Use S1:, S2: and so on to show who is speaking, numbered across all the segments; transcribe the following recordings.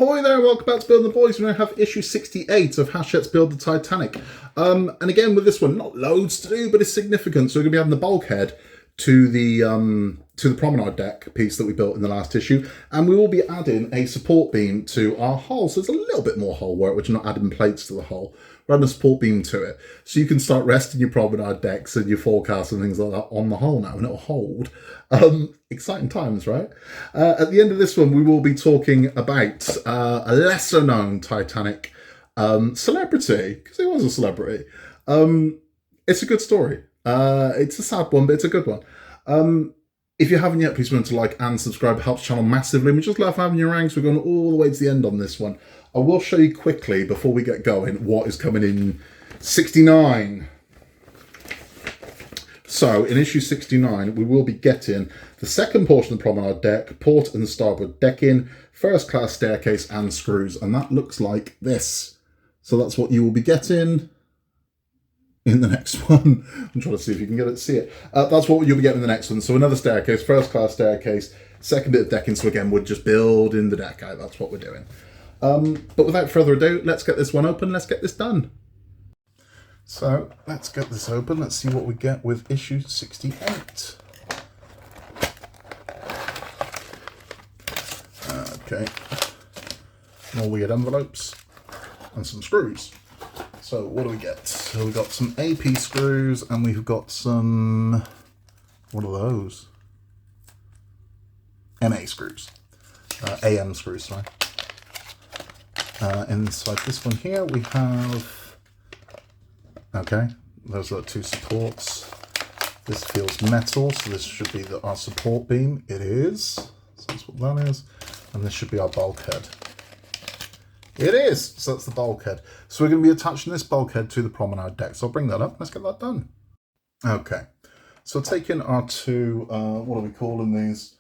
S1: Ahoy there, welcome back to Build the Boys. We now have issue 68 of Hachette's Build the Titanic. And again with this one, not loads to do, but it's significant. So we're going to be adding the bulkhead to the promenade deck piece that we built in the last issue. And we will be adding a support beam to our hull. So there's a little bit more hull work, which we're not adding plates to the hull. We're adding a support beam to it. So you can start resting your promenade decks and your forecasts and things like that on the hull now, and it'll hold. Exciting times, right? At the end of this one, we will be talking about a lesser known Titanic celebrity, because he was a celebrity. It's a good story. It's a sad one, but it's a good one. If you haven't yet, please remember to like and subscribe. It helps the channel massively. We just love having your ranks. We're going all the way to the end on this one. I will show you quickly, before we get going, what is coming in 69. So, in issue 69, we will be getting the second portion of the promenade deck, port and starboard decking, first class staircase and screws. And that looks like this. So that's what you will be getting in the next one. I'm trying to see if you can get it to see it. That's what you'll be getting in the next one. So another staircase, first class staircase, second bit of decking. So again, we're just building the deck out. That's what we're doing. But without further ado, let's get this one open. Let's get this done. So let's get this open. Let's see what we get with issue 68. Okay. More weird envelopes and some screws. So what do we get? So we've got some AP screws and we've got some, what are those? MA screws. AM screws, sorry. Inside this one here we have, okay, those are two supports. This feels metal, so this should be our support beam. It is, so that's what that is. And this should be our bulkhead. It is, so that's the bulkhead. So we're going to be attaching this bulkhead to the promenade deck. So I'll bring that up, let's get that done. Okay, so taking our two, what are we calling these?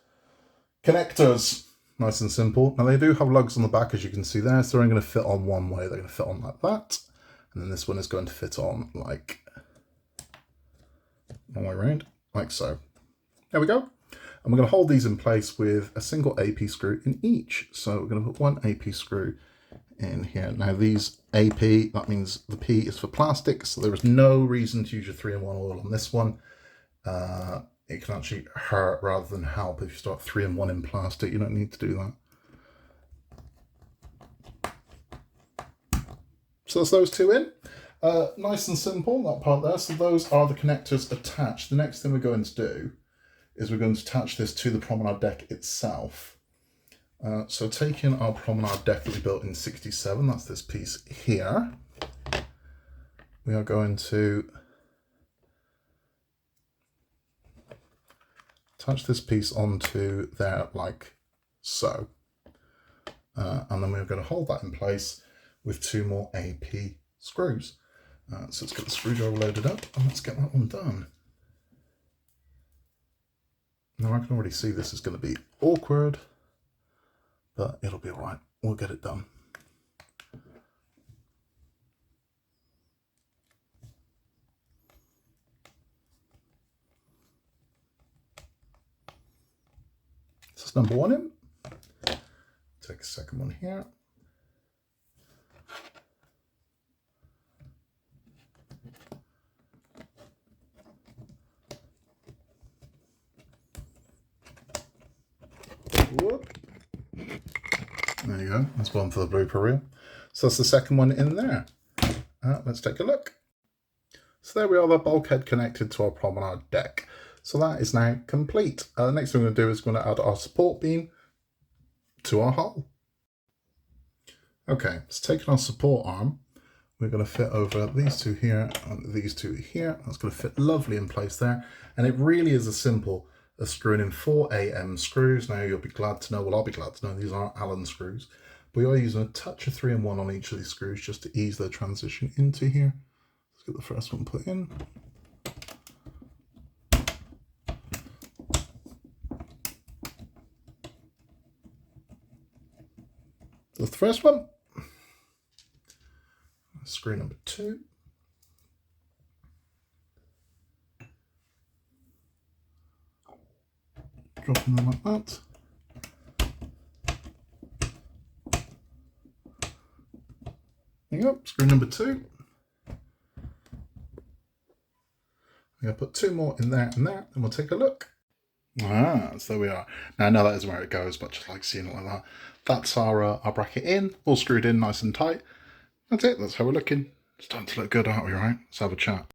S1: Connectors. Nice and simple. Now they do have lugs on the back, as you can see there, so they're only going to fit on one way. They're going to fit on like that. And then this one is going to fit on like one way around, like so. There we go. And we're going to hold these in place with a single AP screw in each. So we're going to put one AP screw in here. Now these AP, that means the P is for plastic, so there is no reason to use your 3-in-1 oil on this one. It can actually hurt rather than help if you start 3-in-1 in plastic. You don't need to do that. So that's those two in. Nice and simple, that part there. So those are the connectors attached. The next thing we're going to do is we're going to attach this to the promenade deck itself. So taking our promenade deck that we built in 67, that's this piece here, we are going to attach this piece onto there like so. And then we're going to hold that in place with two more AP screws. So let's get the screwdriver loaded up and let's get that one done. Now I can already see this is going to be awkward, but it'll be all right. We'll get it done. So that's number one in. Take a second one here. Whoop. There you go, that's one for the blooper reel. So that's the second one in there. Let's take a look. So there we are, the bulkhead connected to our promenade deck. So that is now complete. The next thing we're going to do is we're going to add our support beam to our hull. Okay, so taking our support arm, we're going to fit over these two here and these two here. That's going to fit lovely in place there. And it really is as simple as screwing in 4 AM screws. Now you'll be glad to know, well I'll be glad to know, these aren't Allen screws. We are using a touch of 3-in-1 on each of these screws just to ease their transition into here. Let's get the first one put in. That's the first one. Screw number 2. Dropping them like that. There you go, screw number 2. I'm going to put 2 more in there and there, and we'll take a look. So there we are. Now I know that isn't where it goes, but just like seeing it like that. That's our bracket in, all screwed in nice and tight. That's it, that's how we're looking. It's starting to look good, aren't we, right? Let's have a chat.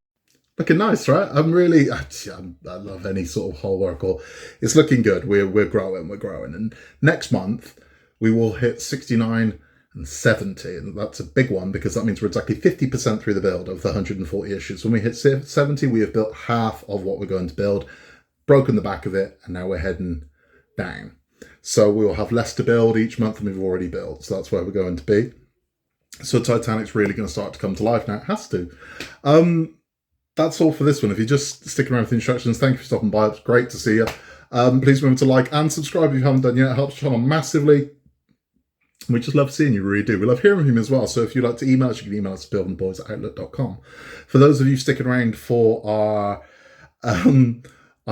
S1: Looking nice, right? I love any sort of hole work. Or it's looking good. We're growing. And next month we will hit 69 and 70, and that's a big one because that means we're exactly 50% through the build of the 140 issues. When we hit 70, we have built half of what we're going to build, broken the back of it, and now we're heading down. So we will have less to build each month than we've already built. So that's where we're going to be. So Titanic's really going to start to come to life now. It has to. That's all for this one. If you're just sticking around with the instructions, thank you for stopping by. It's great to see you. Please remember to like and subscribe if you haven't done yet. It helps the channel massively. We just love seeing you, we really do. We love hearing from you as well. So if you'd like to email us, you can email us at buildingboys@outlook.com. For those of you sticking around for our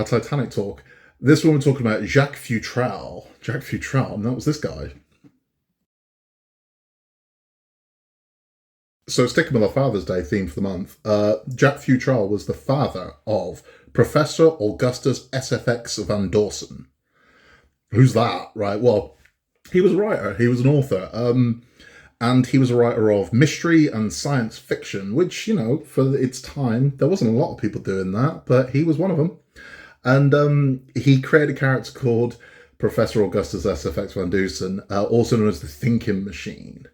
S1: Titanic talk, this one we're talking about Jacques Futrelle. Jacques Futrelle, and that was this guy. So sticking with our Father's Day theme for the month, Jacques Futrelle was the father of Professor Augustus SFX van Dawson. Who's that, right? Well, he was a writer, he was an author, and he was a writer of mystery and science fiction, which, you know, for its time, there wasn't a lot of people doing that, but he was one of them. And he created a character called Professor Augustus SFX van Dawson, also known as the Thinking Machine.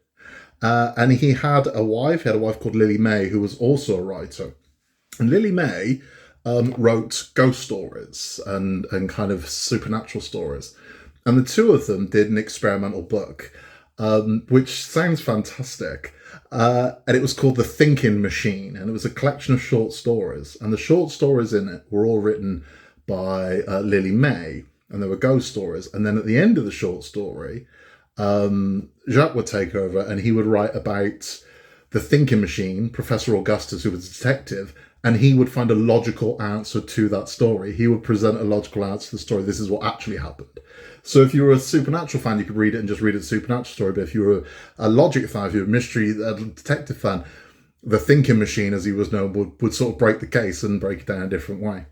S1: And he had a wife called Lily May, who was also a writer. And Lily May wrote ghost stories and kind of supernatural stories. And the two of them did an experimental book, which sounds fantastic. And it was called The Thinking Machine. And it was a collection of short stories. And the short stories in it were all written by Lily May. And they were ghost stories. And then at the end of the short story, Jacques would take over and he would write about the Thinking Machine, Professor Augustus, who was a detective, and he would find a logical answer to that story. He would present a logical answer to the story. This is what actually happened. So if you were a supernatural fan, you could read it and just read a supernatural story. But if you were a logic fan, if you were a mystery detective fan, the Thinking Machine, as he was known, would sort of break the case and break it down a different way.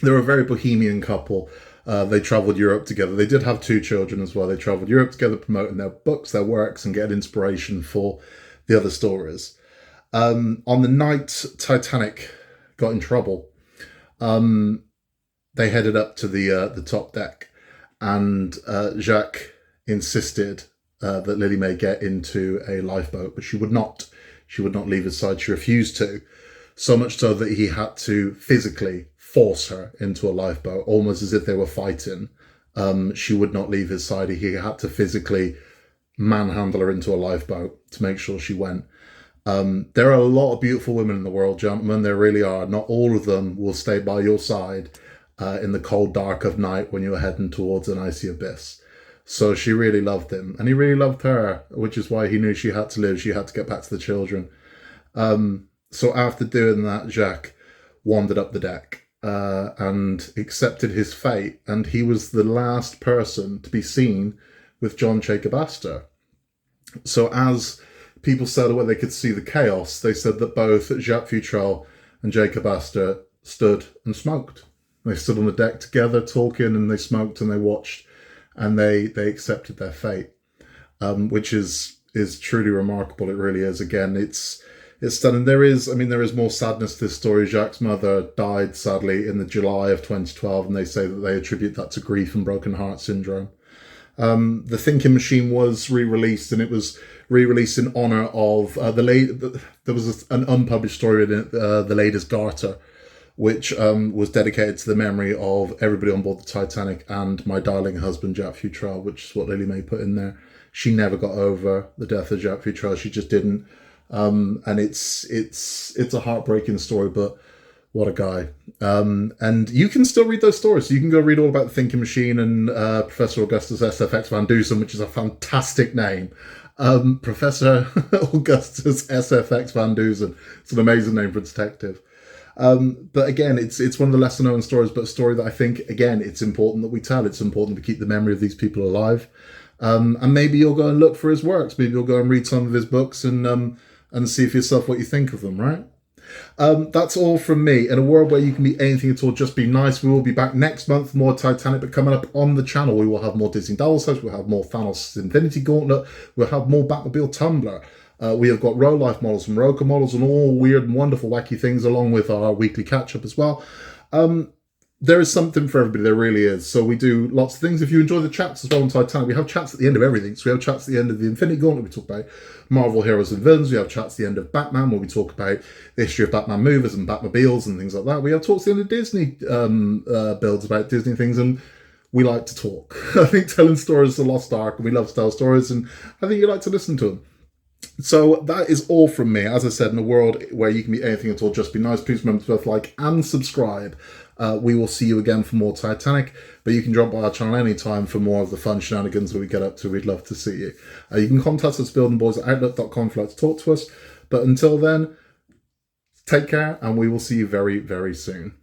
S1: They were a very bohemian couple. They travelled Europe together. They did have 2 children as well. They travelled Europe together, promoting their books, their works, and getting inspiration for the other stories. On the night Titanic got in trouble, they headed up to the top deck, and Jacques insisted that Lily May get into a lifeboat, but she would not. She would not leave his side. She refused to, so much so that he had to physically force her into a lifeboat, almost as if they were fighting. She would not leave his side. He had to physically manhandle her into a lifeboat to make sure she went. There are a lot of beautiful women in the world, gentlemen. There really are. Not all of them will stay by your side in the cold dark of night when you're heading towards an icy abyss. So she really loved him, and he really loved her, which is why he knew she had to live. She had to get back to the children. So after doing that, Jacques wandered up the deck and accepted his fate, and he was the last person to be seen with John Jacob Astor. So as people said where they could see the chaos, they said that both Jacques Futrelle and Jacob Astor stood and smoked. They stood on the deck together talking, and they smoked and they watched, and they accepted their fate, which is truly remarkable. It really is. Again, it's stunning. There is more sadness to this story. Jacques' mother died sadly in the July of 2012, and they say that they attribute that to grief and broken heart syndrome. The Thinking Machine was re-released, and it was re-released in honour of there was an unpublished story in it, The Lady's Garter, which was dedicated to the memory of everybody on board the Titanic and my darling husband, Jacques Futrelle, which is what Lily May put in there. She never got over the death of Jacques Futrelle. She just didn't. And it's a heartbreaking story, but what a guy. And you can still read those stories. So you can go read all about the Thinking Machine and Professor Augustus SFX van Dawson, which is a fantastic name. Professor Augustus SFX van Dawson. It's an amazing name for a detective. But again, it's one of the lesser known stories, but a story that I think, again, it's important that we tell. It's important to keep the memory of these people alive. And maybe you'll go and look for his works. Maybe you'll go and read some of his books and and see for yourself what you think of them, right? That's all from me. In a world where you can be anything at all, just be nice. We will be back next month, more Titanic, but coming up on the channel, we will have more Disney Double Sets, we'll have more Thanos Infinity Gauntlet, we'll have more Batmobile Tumbler. We have got Row Life models and Roka models and all weird and wonderful wacky things, along with our weekly catch-up as well. There is something for everybody, there really is. So we do lots of things. If you enjoy the chats as well on Titanic, we have chats at the end of everything. So we have chats at the end of the Infinity Gauntlet, we talk about Marvel heroes and villains. We have chats at the end of Batman, where we talk about the history of Batman movies and Batmobiles and things like that. We have talks at the end of Disney builds about Disney things, and we like to talk. I think telling stories is a lost art, and we love to tell stories, and I think you like to listen to them. So that is all from me. As I said, in a world where you can be anything at all, just be nice. Please remember to both like and subscribe. We will see you again for more Titanic, but you can drop by our channel anytime for more of the fun shenanigans that we get up to. We'd love to see you. You can contact us, buildingboys@outlook.com, if you'd like to talk to us. But until then, take care, and we will see you very, very soon.